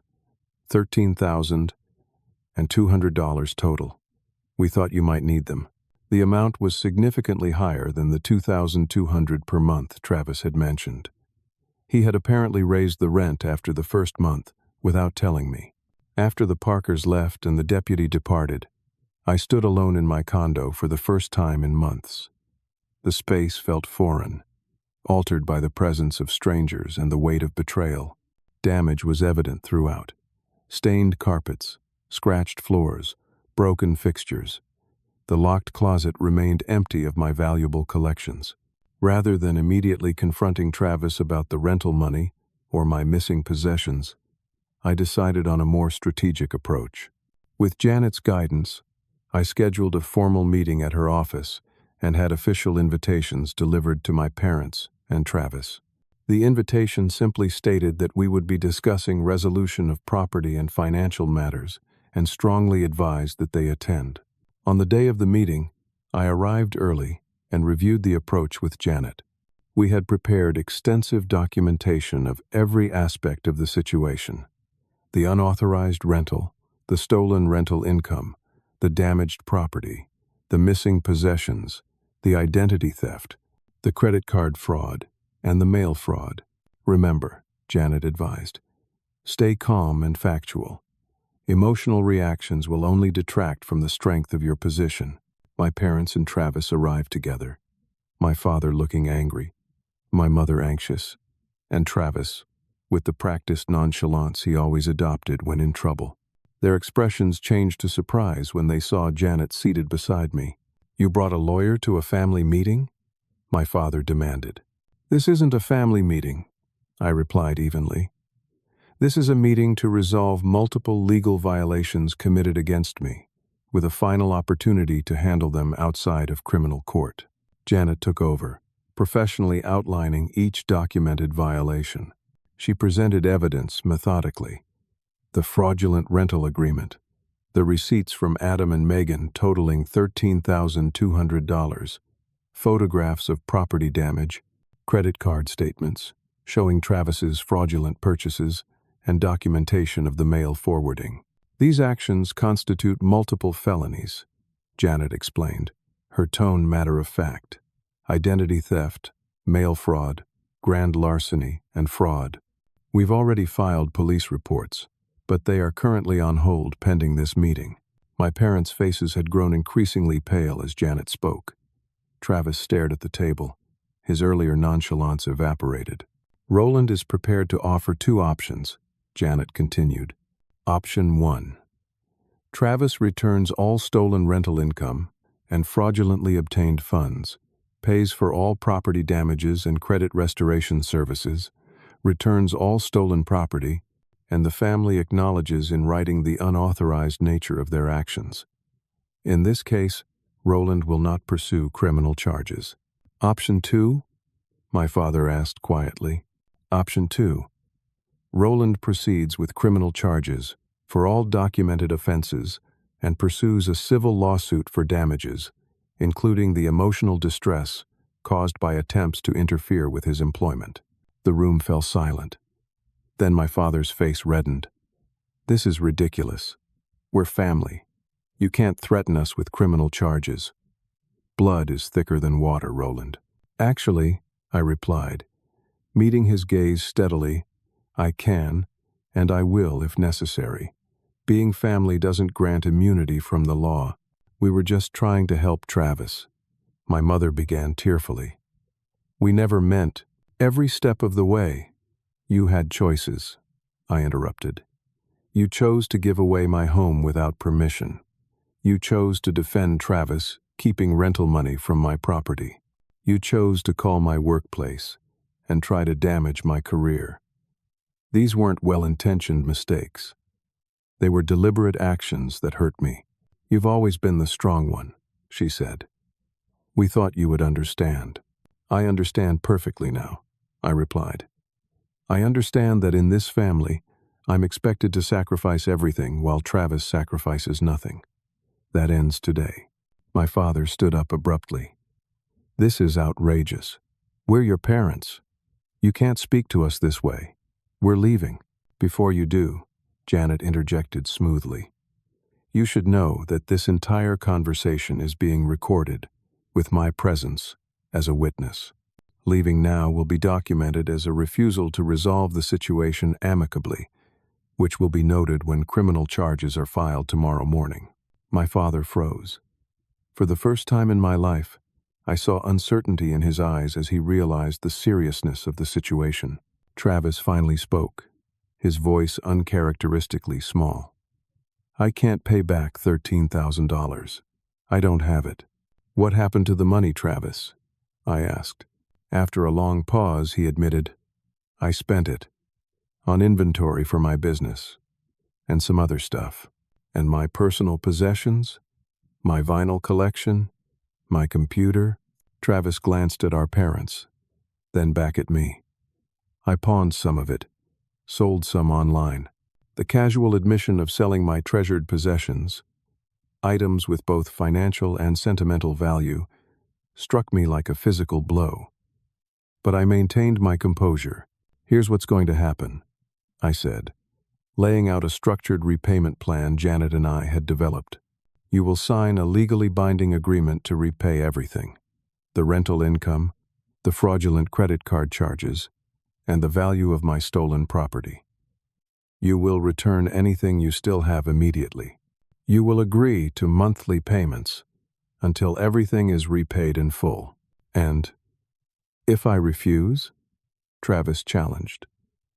$13,200 total. We thought you might need them. The amount was significantly higher than the $2,200 per month Travis had mentioned. He had apparently raised the rent after the first month without telling me. After the Parkers left and the deputy departed, I stood alone in my condo for the first time in months. The space felt foreign, altered by the presence of strangers and the weight of betrayal. Damage was evident throughout. Stained carpets, scratched floors, broken fixtures. The locked closet remained empty of my valuable collections. Rather than immediately confronting Travis about the rental money or my missing possessions, I decided on a more strategic approach. With Janet's guidance, I scheduled a formal meeting at her office and had official invitations delivered to my parents and Travis. The invitation simply stated that we would be discussing resolution of property and financial matters and strongly advised that they attend. On the day of the meeting, I arrived early and reviewed the approach with Janet. We had prepared extensive documentation of every aspect of the situation: the unauthorized rental, the stolen rental income, the damaged property, the missing possessions, the identity theft, the credit card fraud, and the mail fraud. Remember, Janet advised, stay calm and factual. Emotional reactions will only detract from the strength of your position. My parents and Travis arrived together, my father looking angry, my mother anxious, and Travis with the practiced nonchalance he always adopted when in trouble. Their expressions changed to surprise when they saw Janet seated beside me. "You brought a lawyer to a family meeting?" my father demanded. "This isn't a family meeting," I replied evenly. "This is a meeting to resolve multiple legal violations committed against me, with a final opportunity to handle them outside of criminal court." Janet took over, professionally outlining each documented violation. She presented evidence methodically: the fraudulent rental agreement, the receipts from Adam and Megan totaling $13,200, photographs of property damage, credit card statements showing Travis's fraudulent purchases, and documentation of the mail forwarding. "These actions constitute multiple felonies," Janet explained, her tone matter-of-fact: identity theft, mail fraud, grand larceny, and fraud. "We've already filed police reports, but they are currently on hold pending this meeting." My parents' faces had grown increasingly pale as Janet spoke. Travis stared at the table. His earlier nonchalance evaporated. "Roland is prepared to offer two options," Janet continued. "Option 1. Travis returns all stolen rental income and fraudulently obtained funds, pays for all property damages and credit restoration services, returns all stolen property, and the family acknowledges in writing the unauthorized nature of their actions. In this case, Roland will not pursue criminal charges." "Option 2?" my father asked quietly. "Option 2. Roland proceeds with criminal charges for all documented offenses and pursues a civil lawsuit for damages, including the emotional distress caused by attempts to interfere with his employment." The room fell silent. Then my father's face reddened. "This is ridiculous. We're family. You can't threaten us with criminal charges. Blood is thicker than water, Roland." "Actually," I replied, meeting his gaze steadily, "I can, and I will if necessary. Being family doesn't grant immunity from the law. We were just trying to help Travis. My mother began tearfully. We never meant, every step of the way. You had choices, I interrupted. You chose to give away my home without permission. You chose to defend Travis, keeping rental money from my property. You chose to call my workplace and try to damage my career. These weren't well-intentioned mistakes. They were deliberate actions that hurt me. You've always been the strong one, she said. We thought you would understand. I understand perfectly now, I replied. I understand that in this family, I'm expected to sacrifice everything while Travis sacrifices nothing. That ends today. My father stood up abruptly. This is outrageous. We're your parents. You can't speak to us this way. We're leaving. Before you do, Janet interjected smoothly. You should know that this entire conversation is being recorded, with my presence as a witness. Leaving now will be documented as a refusal to resolve the situation amicably, which will be noted when criminal charges are filed tomorrow morning. My father froze. For the first time in my life, I saw uncertainty in his eyes as he realized the seriousness of the situation. Travis finally spoke, his voice uncharacteristically small. I can't pay back $13,000. I don't have it. What happened to the money, Travis? I asked. After a long pause, he admitted, I spent it on inventory for my business and some other stuff. And my personal possessions, my vinyl collection, my computer. Travis glanced at our parents, then back at me. I pawned some of it, sold some online. The casual admission of selling my treasured possessions, items with both financial and sentimental value, struck me like a physical blow. But I maintained my composure. Here's what's going to happen, I said, laying out a structured repayment plan Janet and I had developed. You will sign a legally binding agreement to repay everything: the rental income, the fraudulent credit card charges, and the value of my stolen property. You will return anything you still have immediately. You will agree to monthly payments until everything is repaid in full. And if I refuse? Travis challenged,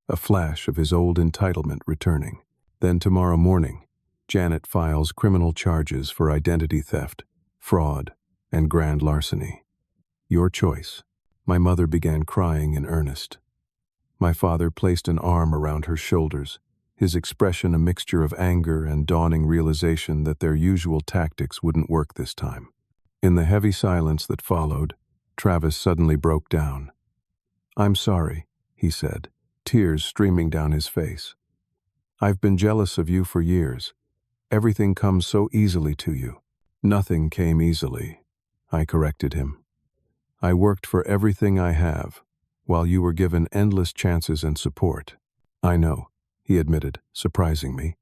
a flash of his old entitlement returning. Then tomorrow morning, Janet files criminal charges for identity theft, fraud, and grand larceny. Your choice. My mother began crying in earnest. My father placed an arm around her shoulders, his expression a mixture of anger and dawning realization that their usual tactics wouldn't work this time. In the heavy silence that followed, Travis suddenly broke down. I'm sorry, he said, tears streaming down his face. I've been jealous of you for years. Everything comes so easily to you. Nothing came easily, I corrected him. I worked for everything I have, while you were given endless chances and support. I know, he admitted, surprising me.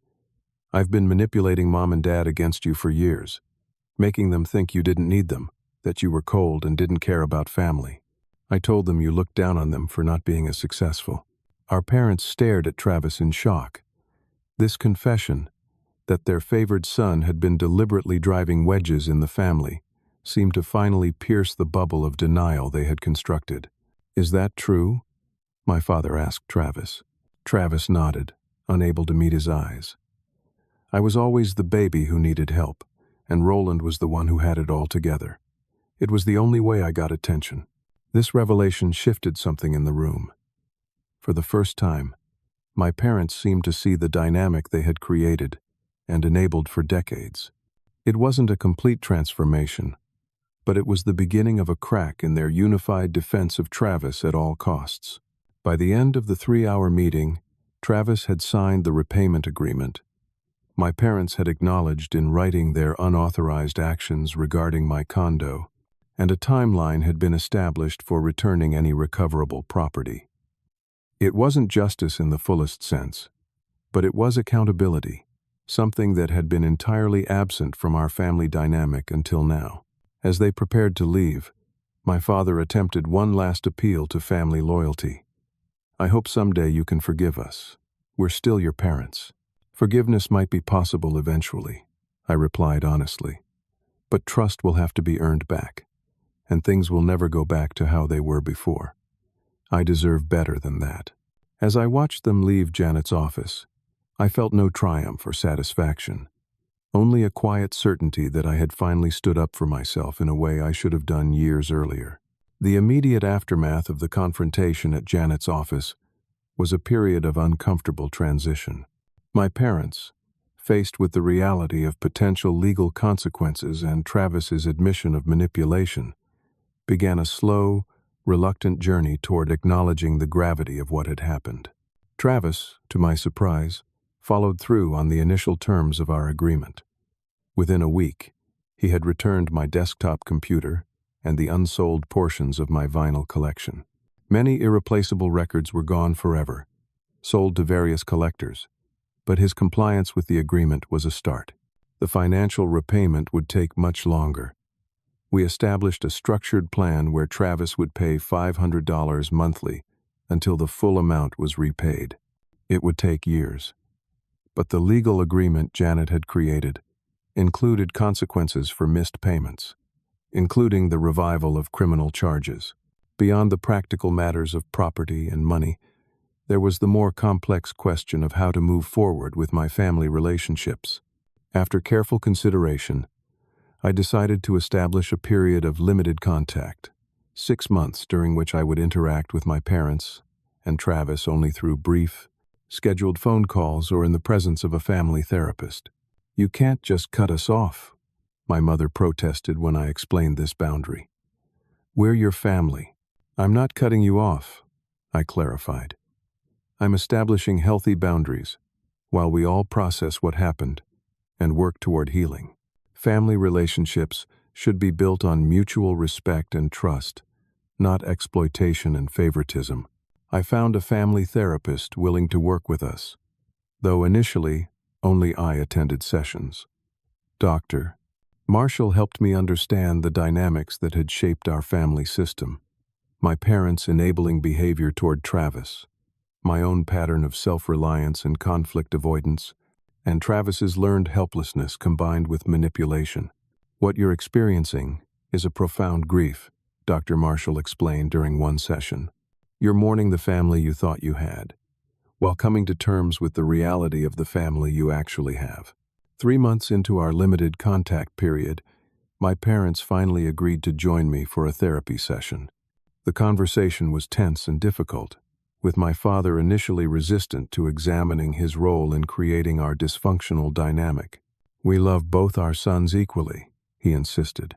I've been manipulating Mom and Dad against you for years, making them think you didn't need them, that you were cold and didn't care about family. I told them you looked down on them for not being as successful. Our parents stared at Travis in shock. This confession, that their favored son had been deliberately driving wedges in the family, seemed to finally pierce the bubble of denial they had constructed. Is that true? My father asked Travis. Travis nodded, unable to meet his eyes. I was always the baby who needed help, and Roland was the one who had it all together. It was the only way I got attention. This revelation shifted something in the room. For the first time, my parents seemed to see the dynamic they had created and enabled for decades. It wasn't a complete transformation, but it was the beginning of a crack in their unified defense of Travis at all costs. By the end of the 3-hour meeting, Travis had signed the repayment agreement. My parents had acknowledged in writing their unauthorized actions regarding my condo, and a timeline had been established for returning any recoverable property. It wasn't justice in the fullest sense, but it was accountability, something that had been entirely absent from our family dynamic until now. As they prepared to leave, my father attempted one last appeal to family loyalty. I hope someday you can forgive us. We're still your parents. Forgiveness might be possible eventually, I replied honestly. But trust will have to be earned back, and things will never go back to how they were before. I deserve better than that. As I watched them leave Janet's office, I felt no triumph or satisfaction, only a quiet certainty that I had finally stood up for myself in a way I should have done years earlier. The immediate aftermath of the confrontation at Janet's office was a period of uncomfortable transition. My parents, faced with the reality of potential legal consequences and Travis's admission of manipulation, began a slow, reluctant journey toward acknowledging the gravity of what had happened. Travis, to my surprise, followed through on the initial terms of our agreement. Within a week, he had returned my desktop computer and the unsold portions of my vinyl collection. Many irreplaceable records were gone forever, sold to various collectors, but his compliance with the agreement was a start. The financial repayment would take much longer. We established a structured plan where Travis would pay $500 monthly until the full amount was repaid. It would take years. But the legal agreement Janet had created included consequences for missed payments, including the revival of criminal charges. Beyond the practical matters of property and money, there was the more complex question of how to move forward with my family relationships. After careful consideration, I decided to establish a period of limited contact, 6 months during which I would interact with my parents and Travis only through brief, scheduled phone calls or in the presence of a family therapist. "You can't just cut us off," my mother protested when I explained this boundary. "We're your family." "I'm not cutting you off," I clarified. "I'm establishing healthy boundaries while we all process what happened and work toward healing. Family relationships should be built on mutual respect and trust, not exploitation and favoritism." I found a family therapist willing to work with us, though initially only I attended sessions. Dr. Marshall helped me understand the dynamics that had shaped our family system. My parents' enabling behavior toward Travis, my own pattern of self-reliance and conflict avoidance, and Travis's learned helplessness combined with manipulation. "What you're experiencing is a profound grief," Dr. Marshall explained during one session. "You're mourning the family you thought you had, while coming to terms with the reality of the family you actually have." 3 months into our limited contact period, my parents finally agreed to join me for a therapy session. The conversation was tense and difficult, with my father initially resistant to examining his role in creating our dysfunctional dynamic. "We love both our sons equally," he insisted.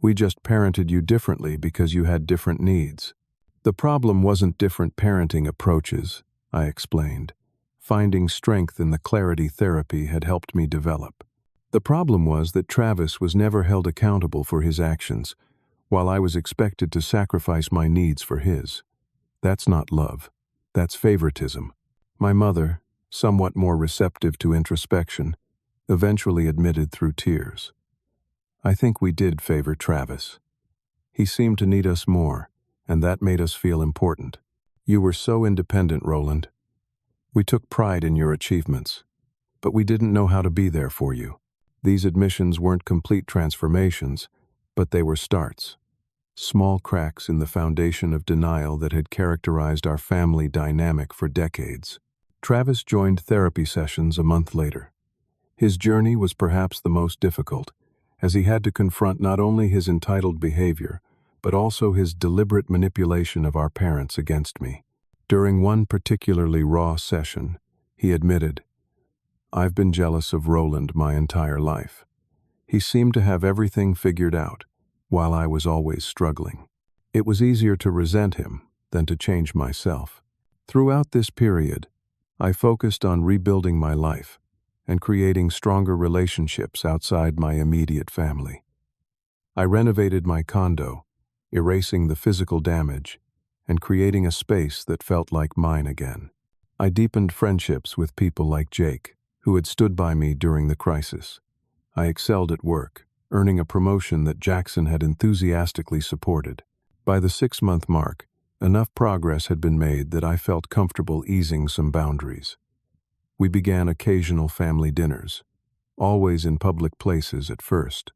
"We just parented you differently because you had different needs." "The problem wasn't different parenting approaches," I explained. Finding strength in the clarity therapy had helped me develop. "The problem was that Travis was never held accountable for his actions, while I was expected to sacrifice my needs for his. That's not love. That's favoritism." My mother, somewhat more receptive to introspection, eventually admitted through tears, "I think we did favor Travis. He seemed to need us more, and that made us feel important. You were so independent, Roland. We took pride in your achievements, but we didn't know how to be there for you." These admissions weren't complete transformations, but they were starts. Small cracks in the foundation of denial that had characterized our family dynamic for decades. Travis joined therapy sessions a month later. His journey was perhaps the most difficult, as he had to confront not only his entitled behavior, but also his deliberate manipulation of our parents against me. During one particularly raw session, he admitted, "I've been jealous of Roland my entire life. He seemed to have everything figured out, while I was always struggling. It was easier to resent him than to change myself." Throughout this period, I focused on rebuilding my life and creating stronger relationships outside my immediate family. I renovated my condo, erasing the physical damage and creating a space that felt like mine again. I deepened friendships with people like Jake, who had stood by me during the crisis. I excelled at work, earning a promotion that Jackson had enthusiastically supported. By the 6-month mark, enough progress had been made that I felt comfortable easing some boundaries. We began occasional family dinners, always in public places at first,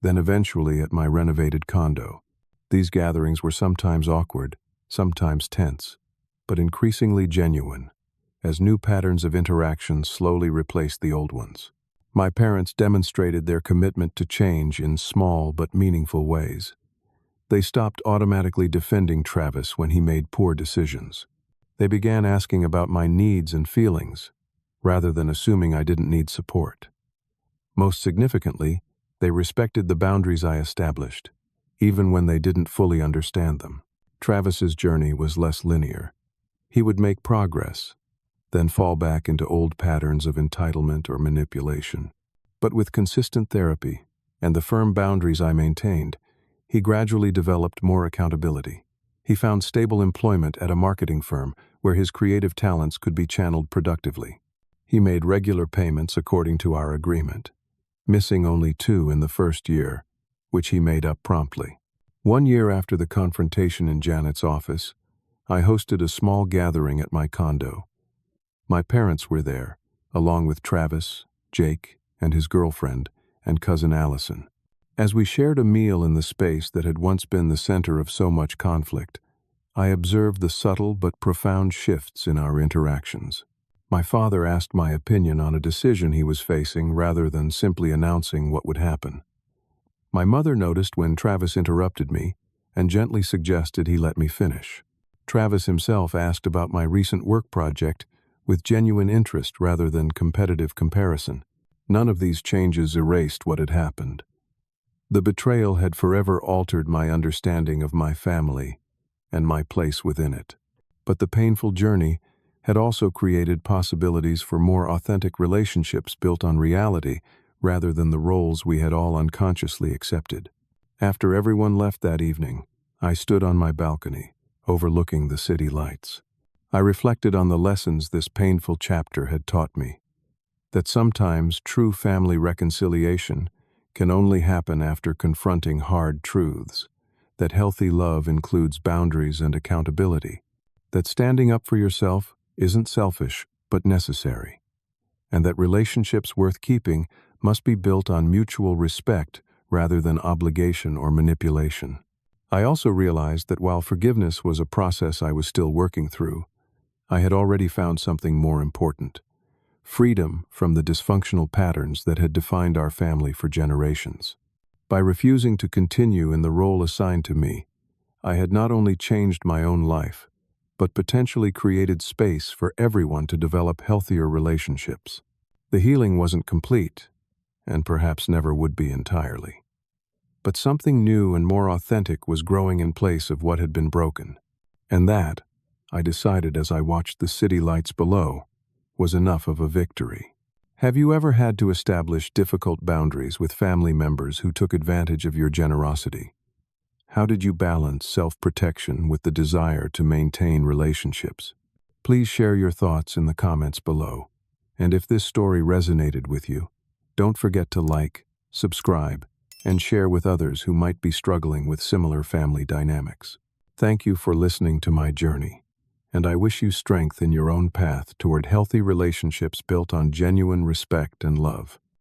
then eventually at my renovated condo. These gatherings were sometimes awkward, sometimes tense, but increasingly genuine, as new patterns of interaction slowly replaced the old ones. My parents demonstrated their commitment to change in small but meaningful ways. They stopped automatically defending Travis when he made poor decisions. They began asking about my needs and feelings, rather than assuming I didn't need support. Most significantly, they respected the boundaries I established, even when they didn't fully understand them. Travis's journey was less linear. He would make progress, then fall back into old patterns of entitlement or manipulation. But with consistent therapy and the firm boundaries I maintained, he gradually developed more accountability. He found stable employment at a marketing firm where his creative talents could be channeled productively. He made regular payments according to our agreement, missing only 2 in the first year, which he made up promptly. 1 year after the confrontation in Janet's office, I hosted a small gathering at my condo. My parents were there, along with Travis, Jake, and his girlfriend, and cousin Allison. As we shared a meal in the space that had once been the center of so much conflict, I observed the subtle but profound shifts in our interactions. My father asked my opinion on a decision he was facing rather than simply announcing what would happen. My mother noticed when Travis interrupted me and gently suggested he let me finish. Travis himself asked about my recent work project with genuine interest rather than competitive comparison. None of these changes erased what had happened. The betrayal had forever altered my understanding of my family and my place within it. But the painful journey had also created possibilities for more authentic relationships built on reality rather than the roles we had all unconsciously accepted. After everyone left that evening, I stood on my balcony, overlooking the city lights. I reflected on the lessons this painful chapter had taught me, that sometimes true family reconciliation can only happen after confronting hard truths, that healthy love includes boundaries and accountability, that standing up for yourself isn't selfish but necessary, and that relationships worth keeping must be built on mutual respect rather than obligation or manipulation. I also realized that while forgiveness was a process I was still working through, I had already found something more important: freedom from the dysfunctional patterns that had defined our family for generations. By refusing to continue in the role assigned to me, I had not only changed my own life, but potentially created space for everyone to develop healthier relationships. The healing wasn't complete, and perhaps never would be entirely. But something new and more authentic was growing in place of what had been broken. And that, I decided as I watched the city lights below, was enough of a victory. Have you ever had to establish difficult boundaries with family members who took advantage of your generosity? How did you balance self-protection with the desire to maintain relationships? Please share your thoughts in the comments below. And if this story resonated with you, don't forget to like, subscribe, and share with others who might be struggling with similar family dynamics. Thank you for listening to my journey, and I wish you strength in your own path toward healthy relationships built on genuine respect and love.